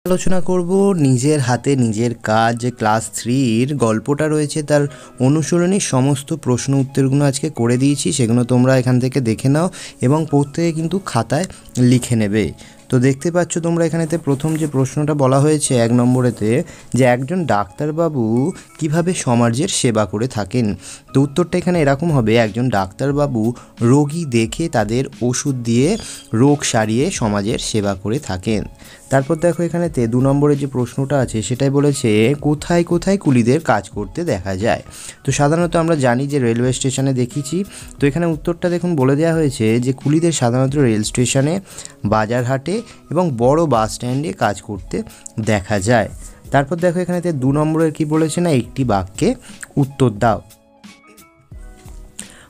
আলোচনা করব নিজের হাতে নিজের কাজ যে ক্লাস 3-র গল্পটা রয়েছে তার অনুসরণী সমস্ত প্রশ্ন উত্তরগুলো আজকে করে দিয়েছি, সেগুলো তোমরা এখান থেকে দেখে নাও এবং প্রত্যেকে কিন্তু খাতায় লিখে নেবে। তো দেখতে পাচ্ছ তোমরা এখানেতে প্রথম যে প্রশ্নটা বলা হয়েছে 1 নম্বরেতে যে একজন ডাক্তারবাবু কিভাবে সমাজের সেবা করে থাকেন। তো উত্তরটা এখানে এরকম হবে, একজন ডাক্তারবাবু রোগী দেখে তাদের ওষুধ দিয়ে রোগ সারিয়ে সমাজের সেবা করে থাকেন। তারপর দেখো এখানেতে 2 নম্বরের যে প্রশ্নটা আছে সেটাই বলেছে কোথায় কোথায় কুলিদের কাজ করতে দেখা যায়। তো সাধারণত আমরা জানি যে রেলওয়ে স্টেশনে দেখিছি। তো এখানে উত্তরটা দেখুন বলে দেওয়া হয়েছে যে কুলিদের সাধারণত রেল স্টেশনে, বাজার হাটে এবং বড় বাস স্ট্যান্ডে কাজ করতে দেখা যায়। তারপর দেখো এখানেতে 2 নম্বরের কি বলেছে না একটি বাক্যে উত্তর দাও।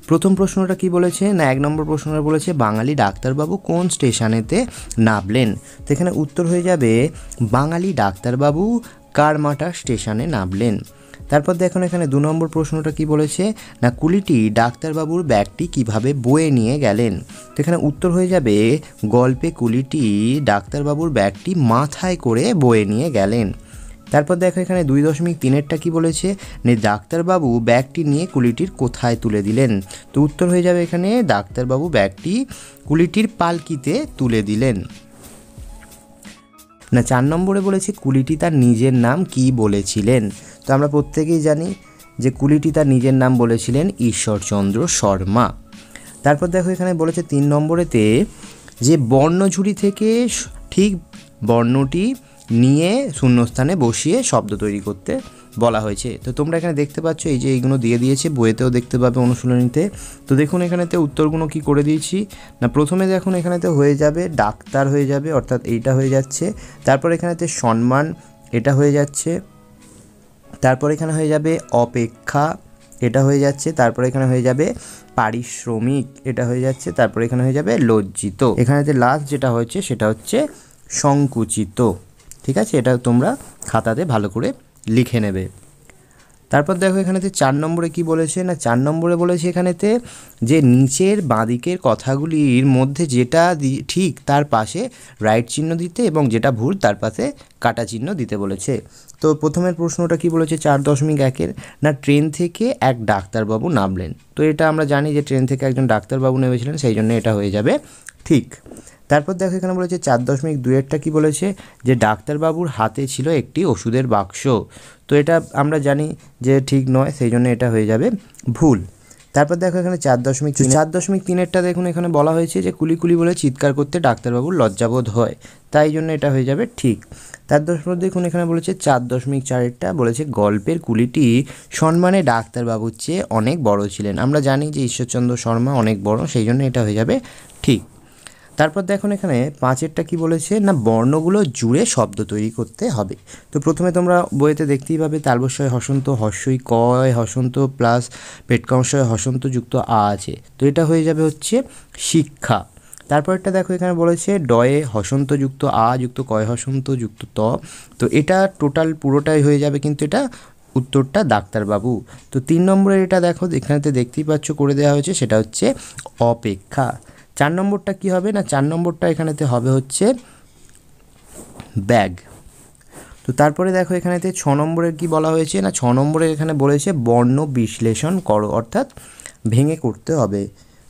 প্রথম প্রশ্নটা কি বলেছে না 1 নম্বর প্রশ্নটা বলেছে বাঙালি ডাক্তারবাবু কোন স্টেশনেতে নামলেন। তো এখানে উত্তর হয়ে যাবে বাঙালি ডাক্তারবাবু কারমাটা স্টেশনে নামলেন। তারপর দেখুন এখানে 2 নম্বর প্রশ্নটা কি বলেছে না কুলিটি ডাক্তারবাবুর ব্যাগটি কিভাবে বয়ে নিয়ে গেলেন। তো এখানে উত্তর হয়ে যাবে গল্পে কুলিটি ডাক্তারবাবুর ব্যাগটি মাথায় করে বয়ে নিয়ে গেলেন। তারপর দেখো এখানে 2.3-এরটা কি বলেছে যে ডাক্তারবাবু ব্যাগটি নিয়ে কুলিটির কোথায় তুলে দিলেন। তো উত্তর হয়ে যাবে এখানে ডাক্তারবাবু ব্যাগটি কুলিটির পালকিতে তুলে দিলেন। না 4 নম্বরে বলেছে কুলিটি তার নিজের নাম কি বলেছিলেন। তো আমরা প্রত্যেকেই জানি যে কুলিটি তার নিজের নাম বলেছিলেন ঈশ্বরচন্দ্র শর্মা। তারপর দেখো এখানে বলেছে 3 নম্বরেতে যে বর্ণঝুড়ি থেকে ঠিক বর্ণটি নিয়ে শূন্যস্থানে বসিয়ে শব্দ তৈরি করতে বলা হয়েছে। তো তোমরা এখানে দেখতে পাচ্ছ এই যে এইগুলো দিয়ে দিয়েছে, বইয়েতেও দেখতে পাবে অনুশীলনীতে। তো দেখুন এখানেতে উত্তরগুলো কি করে দিয়েছি না প্রথমে দেখুন এখানেতে হয়ে যাবে ডাক্তার হয়ে যাবে, অর্থাৎ এইটা হয়ে যাচ্ছে। তারপর এখানেতে সম্মান এটা হয়ে যাচ্ছে। তারপর এখানে হয়ে যাবে অপেক্ষা এটা হয়ে যাচ্ছে। তারপর এখানে হয়ে যাবে পারিশ্রমিক এটা হয়ে যাচ্ছে। তারপর এখানে হয়ে যাবে লজ্জিত। এখানেতে লাস্ট যেটা হচ্ছে সেটা হচ্ছে সংকুচিত। ঠিক আছে, এটা তোমরা খাতাতে ভালো করে লিখে নেবে। তারপর দেখো এখানেতে 4 নম্বরে কি বলেছে না 4 নম্বরে বলেছে এখানেতে যে নিচের বাঁদিকের কথাগুলির মধ্যে যেটা ঠিক তার পাশে রাইট চিহ্ন দিতে এবং যেটা ভুল তার পাশে কাটা চিহ্ন দিতে বলেছে। তো প্রথমের প্রশ্নটা কি বলেছে 4.1-এর না ট্রেন থেকে এক ডাক্তারবাবু নামলেন। তো এটা আমরা জানি যে ট্রেন থেকে একজন ডাক্তারবাবু নেমেছিলেন, সেই জন্য এটা হয়ে যাবে ঠিক। তারপর দেখো এখানে বলেছে 4.2-এরটা কি বলেছে যে ডাক্তারবাবুর হাতে ছিল একটি ওষুধের বাক্স। তো এটা আমরা জানি যে ঠিক নয়, সেই জন্য এটা হয়ে যাবে ভুল। তারপর দেখো এখানে 4.3-এরটা দেখুন এখানে বলা হয়েছে যে কুলি কুলি বলে চিৎকার করতে ডাক্তারবাবুর লজ্জাবোধ হয়, তাই জন্য এটা হয়ে যাবে ঠিক। তারপর দেখুন এখানে বলেছে 4.4-এরটা বলেছে গল্পের কুলিটি সম্মানে ডাক্তারবাবুর চেয়ে অনেক বড় ছিলেন। আমরা জানি যে ঈশ্বরচন্দ্র শর্মা অনেক বড়, সেই জন্য এটা হয়ে যাবে ঠিক। তারপর দেখুন এখানে 5-এরটা কি বলেছে না বর্ণগুলো জুড়ে শব্দ তৈরি করতে হবে। তো প্রথমে তোমরা বইতে দেখতেই পাবে তালবস্যয় হসন্ত হস্যই কয় হসন্ত প্লাস পেটকামশয় হসন্ত যুক্ত আ আছে। তো এটা হয়ে যাবে হচ্ছে শিক্ষা। তারপরটা দেখো এখানে বলেছে ডয়ে হসন্ত যুক্ত আ যুক্ত কয় হসন্ত যুক্ত ত। তো এটা টোটাল পুরোটাই হয়ে যাবে, কিন্তু এটা উত্তরটা ডাক্তারবাবু। তো 3 নম্বরের এটা দেখো এখানেতে দেখতেই পাচ্ছ করে দেওয়া হয়েছে, সেটা হচ্ছে অপেক্ষা। 4 নম্বরটা কি হবে না 4 নম্বরটা এখানেতে হবে হচ্ছে ব্যাগ। তো তারপরে দেখো এখানেতে 6 নম্বরের কি বলা হয়েছে না 6 নম্বরের এখানে বলেছে বর্ণ বিশ্লেষণ করো, অর্থাৎ ভেঙে করতে হবে।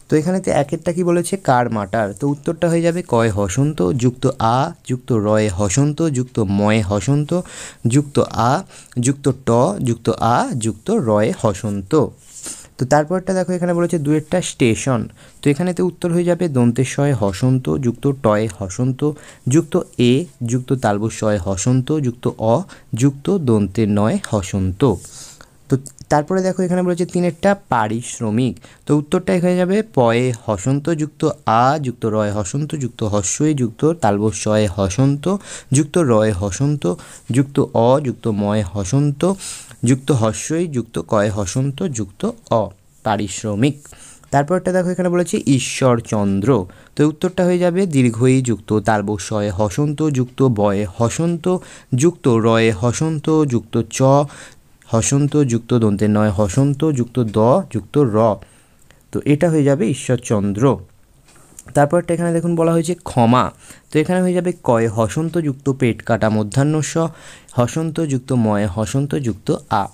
তো এখানেতে 1-এরটা কি বলেছে কার মাটার। তো উত্তরটা হয়ে যাবে কয় হসন্ত যুক্ত আ যুক্ত রয়ে হসন্ত যুক্ত ময়ে হসন্ত যুক্ত আ যুক্ত ট যুক্ত আ যুক্ত রয়ে হসন্ত। তো তারপরটা দেখো এখানে বলেছে 2-এরটা স্টেশন। তো এখানেতে উত্তর হয়ে যাবে দন্তেশ্বয় হসন্ত যুক্ত টয়ে হসন্ত যুক্ত এ যুক্ত তালবস্যয় হসন্ত যুক্ত অ যুক্ত দন্তের নয় হসন্ত। তো তারপরে দেখো এখানে বলেছে 3-এরটা পারিশ্রমিক। তো উত্তরটা হয়ে যাবে পয়ে হসন্ত যুক্ত আ যুক্ত রয় হসন্ত যুক্ত হস্যই যুক্ত তালবস্যয় হসন্ত যুক্ত রয় হসন্ত যুক্ত অ যুক্ত ময় হসন্ত যুক্ত হস্যই যুক্ত কয় হসন্ত যুক্ত অ পারিশ্রমিক। তারপরটা দেখো এখানে বলেছে ঈশ্বরচন্দ্র। তো উত্তরটা হয়ে যাবে দীর্ঘই যুক্ত তালবস্যয় হসন্ত যুক্ত বয়ে হসন্ত যুক্ত রয়ে হসন্ত যুক্ত চ হসন্ত যুক্ত দন্তের নয় হসন্ত যুক্ত দ যুক্ত র। তো এটা হয়ে যাবে ঈশ্বরচন্দ্র। তারপরটা এখানে দেখুন বলা হয়েছে ক্ষমা, তো এখানে হয়ে যাবে কয় হসন্তযুক্ত পেট কাটা মধ্যাহ্ন স হসন্তযুক্ত ময় হসন্তযুক্ত আ।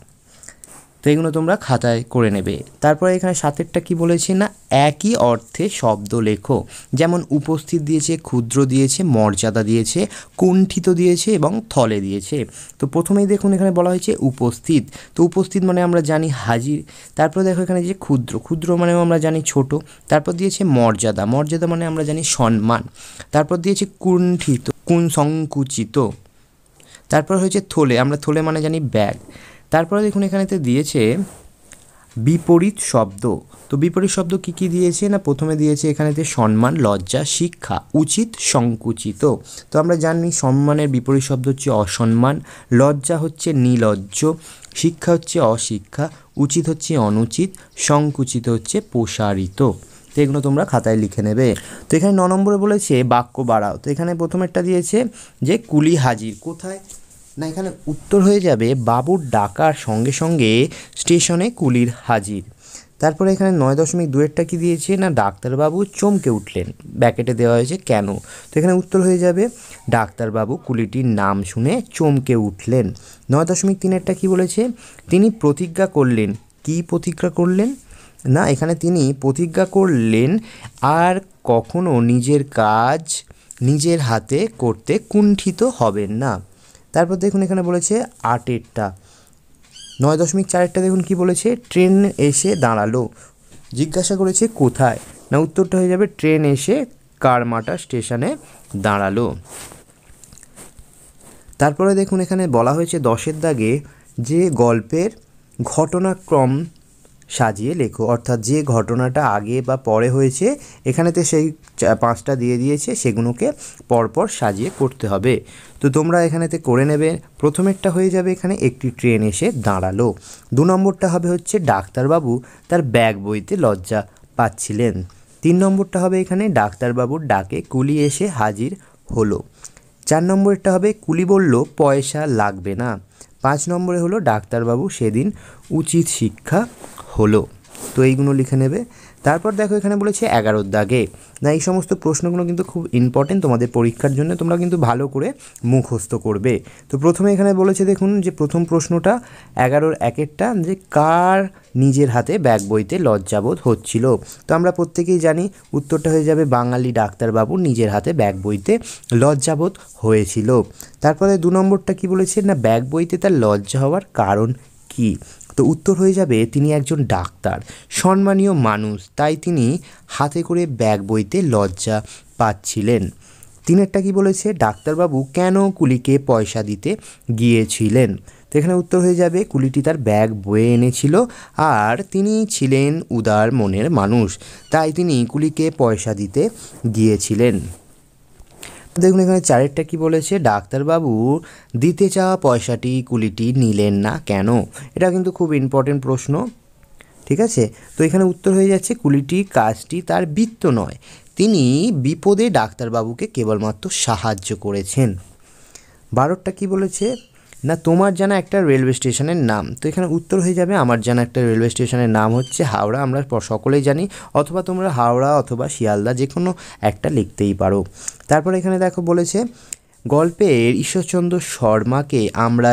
তো এগুলো তোমরা খাতায় করে নেবে। তারপরে এখানে সাতেরটা কি বলেছে না একই অর্থে শব্দ লেখো, যেমন উপস্থিত দিয়েছে, ক্ষুদ্র দিয়েছে, মর্যাদা দিয়েছে, কুণ্ঠিত দিয়েছে এবং থলে দিয়েছে। তো প্রথমেই দেখুন এখানে বলা হয়েছে উপস্থিত, তো উপস্থিত মানে আমরা জানি হাজির। তারপর দেখো এখানে যে ক্ষুদ্র, ক্ষুদ্র মানেও আমরা জানি ছোট। তারপর দিয়েছে মর্যাদা, মর্যাদা মানে আমরা জানি সম্মান। তারপর দিয়েছে কুণ্ঠিত, সংকুচিত। তারপর হয়েছে থলে, আমরা থলে মানে জানি ব্যাগ। তারপরে দেখুন এখানেতে দিয়েছে বিপরীত শব্দ, তো বিপরীত শব্দ কি কি দিয়েছে না প্রথমে দিয়েছে এখানেতে সম্মান, লজ্জা, শিক্ষা, উচিত, সংকুচিত। তো আমরা জানি সম্মানের বিপরীত শব্দ হচ্ছে অসম্মান, লজ্জা হচ্ছে নিলজ্জ, শিক্ষা হচ্ছে অশিক্ষা, উচিত হচ্ছে অনুচিত, সংকুচিত হচ্ছে প্রসারিত। তো এগুলো তোমরা খাতায় লিখে নেবে। তো এখানে 9 নম্বরে বলেছে বাক্য বাড়াও, তো এখানে প্রথমেরটা দিয়েছে যে কুলি হাজির, কোথায় না এখানে উত্তর হয়ে যাবে বাবুর ডাকার সঙ্গে সঙ্গে স্টেশনে কুলির হাজির। তারপরে এখানে 9.2-এরটা কি দিয়েছে না ডাক্তারবাবু চমকে উঠলেন, ব্যাকেটে দেওয়া হয়েছে কেন, তো এখানে উত্তর হয়ে যাবে ডাক্তারবাবু কুলিটির নাম শুনে চমকে উঠলেন। 9.3-এরটা কি বলেছে তিনি প্রতিজ্ঞা করলেন, কি প্রতিজ্ঞা করলেন না এখানে তিনি প্রতিজ্ঞা করলেন আর কখনো নিজের কাজ নিজের হাতে করতে কুণ্ঠিত হবেন না। তারপর দেখুন এখানে বলেছে 8-এরটা 9.4-এরটা দেখুন কি বলেছে ট্রেন এসে দাঁড়ালো, জিজ্ঞাসা করেছে কোথায়, না উত্তরটা হয়ে যাবে ট্রেন এসে কারমাটা স্টেশনে দাঁড়ালো। তারপরে দেখুন এখানে বলা হয়েছে 10-এর দাগে যে গল্পের ঘটনাক্রম সাজিয়ে লেখো, অর্থাৎ যে ঘটনাটা আগে বা পরে হয়েছে এখানেতে সেই 5টা দিয়ে দিয়েছে, সেগুলোকে পরপর সাজিয়ে করতে হবে। তো তোমরা এখানেতে করে নেবে। প্রথমেরটা হয়ে যাবে এখানে একটি ট্রেন এসে দাঁড়ালো। 2 নম্বরটা হবে হচ্ছে ডাক্তারবাবু তার ব্যাগ বইতে লজ্জা পাচ্ছিলেন। 3 নম্বরটা হবে এখানে ডাক্তারবাবুর ডাকে কুলি এসে হাজির হলো। 4 নম্বরটা হবে কুলি বলল পয়সা লাগবে না। 5 নম্বরে হলো ডাক্তারবাবু সেদিন উচিত শিক্ষা হলো। তো এইগুলো লিখে নেবে। তারপর দেখো এখানে বলেছে 11-র দাগে, না এই সমস্ত প্রশ্নগুলো কিন্তু খুব ইম্পর্টেন্ট তোমাদের পরীক্ষার জন্য, তোমরা কিন্তু ভালো করে মুখস্থ করবে। তো প্রথমে এখানে বলেছে দেখুন যে প্রথম প্রশ্নটা 11-র 1-এরটা যে কার নিজের হাতে ব্যাগ বইতে লজ্জাবোধ হচ্ছিল, তো আমরা প্রত্যেকেই জানি উত্তরটা হয়ে যাবে বাঙালি ডাক্তারবাবু নিজের হাতে ব্যাগ বইতে লজ্জাবোধ হয়েছিল। তারপরে 2 নম্বরটা কি বলেছে না ব্যাগ বইতে তার লজ্জা হওয়ার কারণ কি, তো উত্তর হয়ে যাবে তিনি একজন ডাক্তার, সম্মানীয় মানুষ, তাই তিনি হাতে করে ব্যাগ বইতে লজ্জা পাচ্ছিলেন। 3-এরটা কি বলেছে ডাক্তারবাবু কেন কুলিকে পয়সা দিতে গিয়েছিলেন, তো এখানে উত্তর হয়ে যাবে কুলিটি তার ব্যাগ বয়ে এনেছিল আর তিনি ছিলেন উদার মনের মানুষ, তাই তিনি কুলিকে পয়সা দিতে গিয়েছিলেন। দেখুন এখানে 4-এরটা কি বলেছে ডাক্তারবাবু দিতে চাওয়া পয়সাটি কুলিটি নিলেন না কেন, এটা কিন্তু খুব ইম্পর্টেন্ট প্রশ্ন, ঠিক আছে। তো এখানে উত্তর হয়ে যাচ্ছে কুলিটির কাজটি তার বৃত্ত নয়, তিনি বিপদে ডাক্তারবাবুকে কেবলমাত্র সাহায্য করেছেন। 12-টা কি বলেছে না তোমার জানা একটা রেলওয়ে স্টেশনের নাম, তো এখানে উত্তর হয়ে যাবে আমার জানা একটা রেলওয়ে স্টেশনের নাম হচ্ছে হাওড়া, আমরা সকলেই জানি, অথবা তোমরা হাওড়া অথবা শিয়ালদা যে কোনো একটা লিখতেই পারো। তারপর এখানে দেখো বলেছে গল্পের ঈশ্বরচন্দ্র শর্মাকে আমরা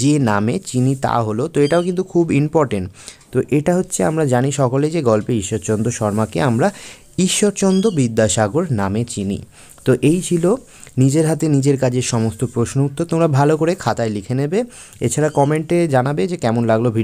যে নামে চিনি তা হলো, তো এটাও কিন্তু খুব ইম্পর্টেন্ট। তো এটা হচ্ছে আমরা জানি সকলে যে গল্পে ঈশ্বরচন্দ্র শর্মাকে আমরা ঈশ্বরচন্দ্র বিদ্যাসাগর নামে চিনি। তো এই ছিল নিজের হাতে নিজের কাজের সমস্ত প্রশ্ন উত্তর, তোমরা ভালো করে খাতায় লিখে নেবে। এছাড়া কমেন্টে জানাবে যে কেমন লাগলো ভিডিও।